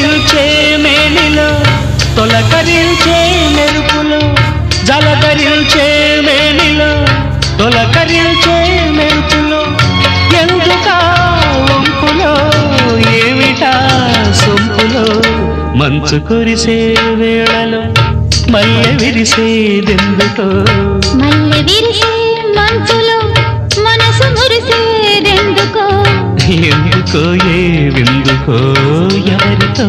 జలధరించే మేనిలో తొలకరించే మెరుపులో జలధరించే మేనిలో తొలకరించే మెరుపులో ఎందుకా వంపులో ఏమిటా సొంపులో మంచు కురిసే వేళలో మల్లె విరిసేదెందుకో మల్లె విరిసే మంచులో మనసు మురిసేదెందుకో ఎందుకో ఏ విందుకో ఎవరితో